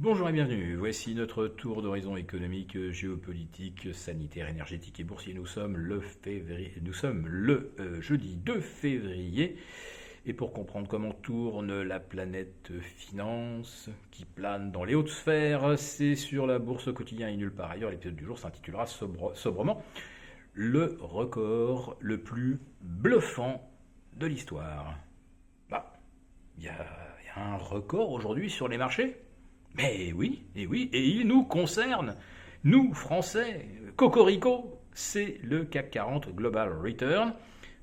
Bonjour et bienvenue, voici notre tour d'horizon économique, géopolitique, sanitaire, énergétique et boursier. Nous sommes le jeudi 2 février et pour comprendre comment tourne la planète finance qui plane dans les hautes sphères, c'est sur la bourse au quotidien et nulle part ailleurs. L'épisode du jour s'intitulera sobrement le record le plus bluffant de l'histoire. Bah, il y a un record aujourd'hui sur les marchés. Mais oui, et il nous concerne, nous Français. Cocorico, c'est le CAC 40 Global Return.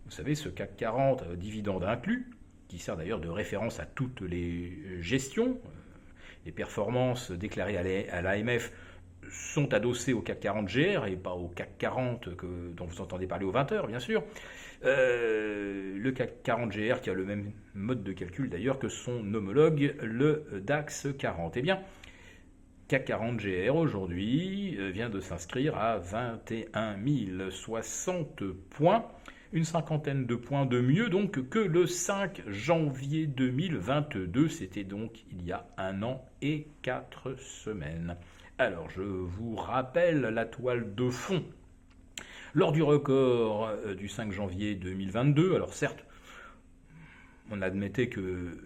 Vous savez, ce CAC 40 dividende inclus, qui sert d'ailleurs de référence à toutes les gestions. Les performances déclarées à l'AMF sont adossées au CAC 40 GR et pas au CAC 40 dont vous entendez parler aux 20h, bien sûr. Le CAC 40 GR qui a le même mode de calcul d'ailleurs que son homologue, le DAX 40. Eh bien, CAC 40 GR aujourd'hui vient de s'inscrire à 21 060 points, une cinquantaine de points de mieux donc que le 5 janvier 2022, c'était donc il y a 1 an et 4 semaines. Alors je vous rappelle la toile de fond. Lors du record du 5 janvier 2022, alors certes, on admettait que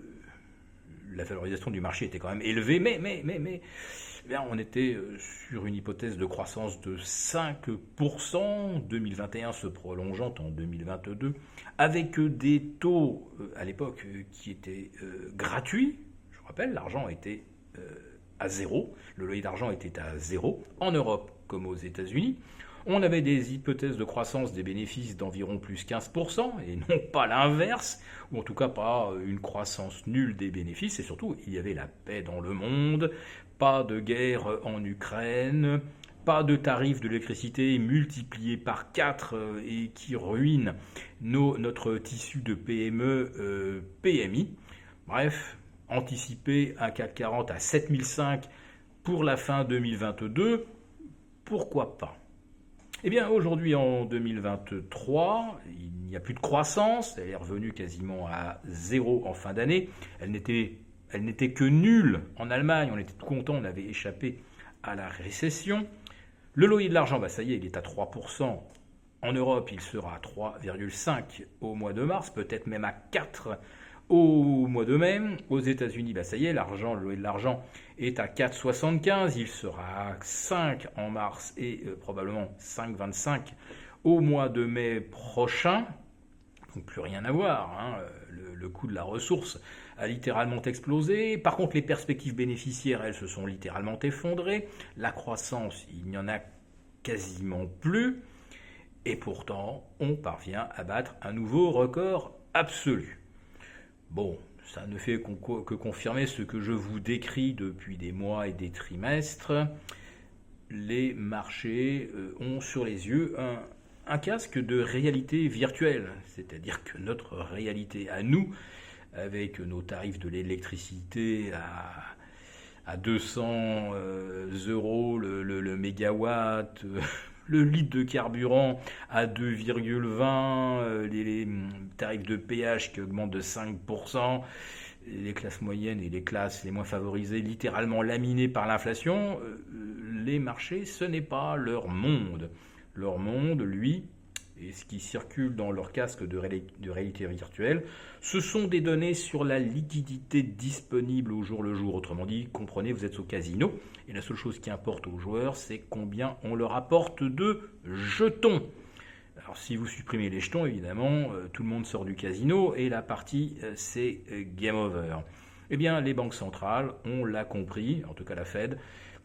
la valorisation du marché était quand même élevée, mais on était sur une hypothèse de croissance de 5%, 2021 se prolongeant en 2022, avec des taux à l'époque qui étaient gratuits. Je vous rappelle, l'argent était à zéro, le loyer d'argent était à zéro, en Europe comme aux États-Unis. On avait des hypothèses de croissance des bénéfices d'environ plus 15%, et non pas l'inverse, ou en tout cas pas une croissance nulle des bénéfices, et surtout il y avait la paix dans le monde, pas de guerre en Ukraine, pas de tarifs de l'électricité multipliés par 4 et qui ruinent notre tissu de PME, PMI. Bref, anticiper un CAC 40 à 7005 pour la fin 2022, pourquoi pas ? Eh bien, aujourd'hui, en 2023, il n'y a plus de croissance. Elle est revenue quasiment à zéro en fin d'année. Elle n'était que nulle en Allemagne. On était tout content, on avait échappé à la récession. Le loyer de l'argent, ça y est, il est à 3%. En Europe, il sera à 3,5 au mois de mars, peut-être même à 4 au mois de mai. Aux États-Unis, ça y est, le loyer de l'argent est à 4,75. Il sera à 5 en mars et probablement 5,25 au mois de mai prochain. Donc plus rien à voir. Le coût de la ressource a littéralement explosé. Par contre, les perspectives bénéficiaires, elles, se sont littéralement effondrées. La croissance, il n'y en a quasiment plus. Et pourtant, on parvient à battre un nouveau record absolu. Bon, ça ne fait que confirmer ce que je vous décris depuis des mois et des trimestres. Les marchés ont sur les yeux un casque de réalité virtuelle, c'est-à-dire que notre réalité à nous, avec nos tarifs de l'électricité à 200 euros le mégawatt, le litre de carburant à 2,20, les tarifs de péage qui augmentent de 5%, les classes moyennes et les classes les moins favorisées littéralement laminées par l'inflation, les marchés, ce n'est pas leur monde. Leur monde, lui, et ce qui circule dans leur casque de réalité virtuelle, ce sont des données sur la liquidité disponible au jour le jour. Autrement dit, comprenez, vous êtes au casino, et la seule chose qui importe aux joueurs, c'est combien on leur apporte de jetons. Alors si vous supprimez les jetons, évidemment, tout le monde sort du casino, et la partie, c'est game over. Eh bien, les banques centrales, on l'a compris, en tout cas la Fed,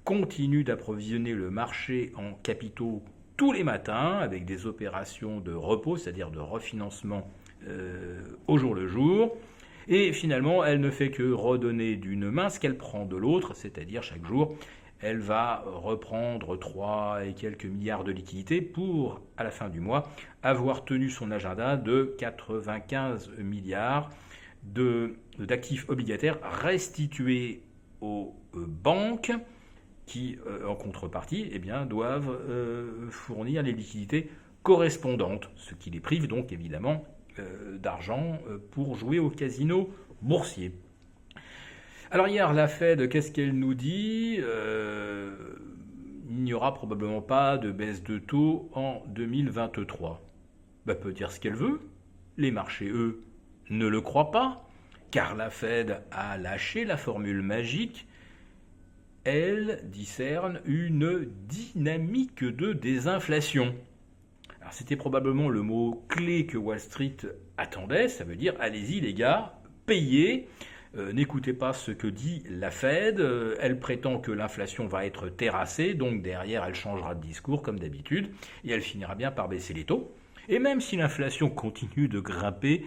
continuent d'approvisionner le marché en capitaux tous les matins avec des opérations de repos, c'est-à-dire de refinancement au jour le jour. Et finalement, elle ne fait que redonner d'une main ce qu'elle prend de l'autre, c'est-à-dire chaque jour, elle va reprendre 3 et quelques milliards de liquidités pour, à la fin du mois, avoir tenu son agenda de 95 milliards d'actifs obligataires restitués aux banques qui, en contrepartie, doivent fournir les liquidités correspondantes, ce qui les prive donc évidemment d'argent pour jouer au casino boursier. Alors hier, la Fed, qu'est-ce qu'elle nous dit? Il n'y aura probablement pas de baisse de taux en 2023. Bah, peut dire ce qu'elle veut. Les marchés, eux, ne le croient pas, car la Fed a lâché la formule magique. Elle discerne une dynamique de désinflation. Alors c'était probablement le mot clé que Wall Street attendait, ça veut dire allez-y les gars, payez, n'écoutez pas ce que dit la Fed, elle prétend que l'inflation va être terrassée, donc derrière elle changera de discours comme d'habitude, et elle finira bien par baisser les taux. Et même si l'inflation continue de grimper,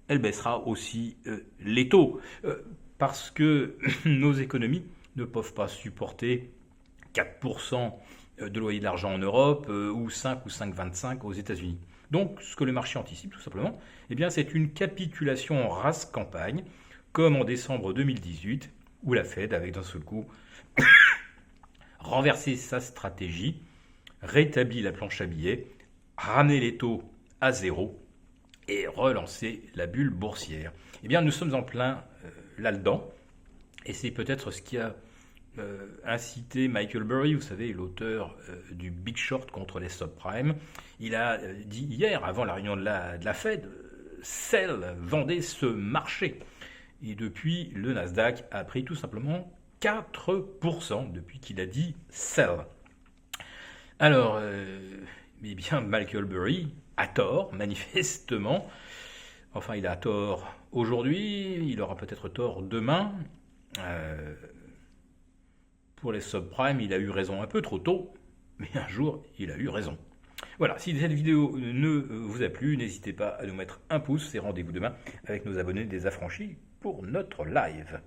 elle baissera aussi les taux, parce que nos économies ne peuvent pas supporter 4% de loyer de l'argent en Europe ou 5 ou 5,25 aux États-Unis. Donc, ce que le marché anticipe, tout simplement, eh bien, c'est une capitulation en race campagne, comme en décembre 2018, où la Fed, avec d'un seul coup, renversé sa stratégie, rétabli la planche à billets, ramené les taux à zéro et relancé la bulle boursière. Eh bien, nous sommes en plein là-dedans, et c'est peut-être ce qui a incité Michael Burry, vous savez, l'auteur du Big Short contre les subprimes. Il a dit hier, avant la réunion de la Fed, sell, vendez ce marché. Et depuis, le Nasdaq a pris tout simplement 4% depuis qu'il a dit sell. Alors, eh bien, Michael Burry a tort, manifestement. Enfin, il a tort aujourd'hui, il aura peut-être tort demain. Pour les subprimes, il a eu raison un peu trop tôt, mais un jour, il a eu raison. Voilà, si cette vidéo ne vous a plu, n'hésitez pas à nous mettre un pouce et rendez-vous demain avec nos abonnés des affranchis pour notre live.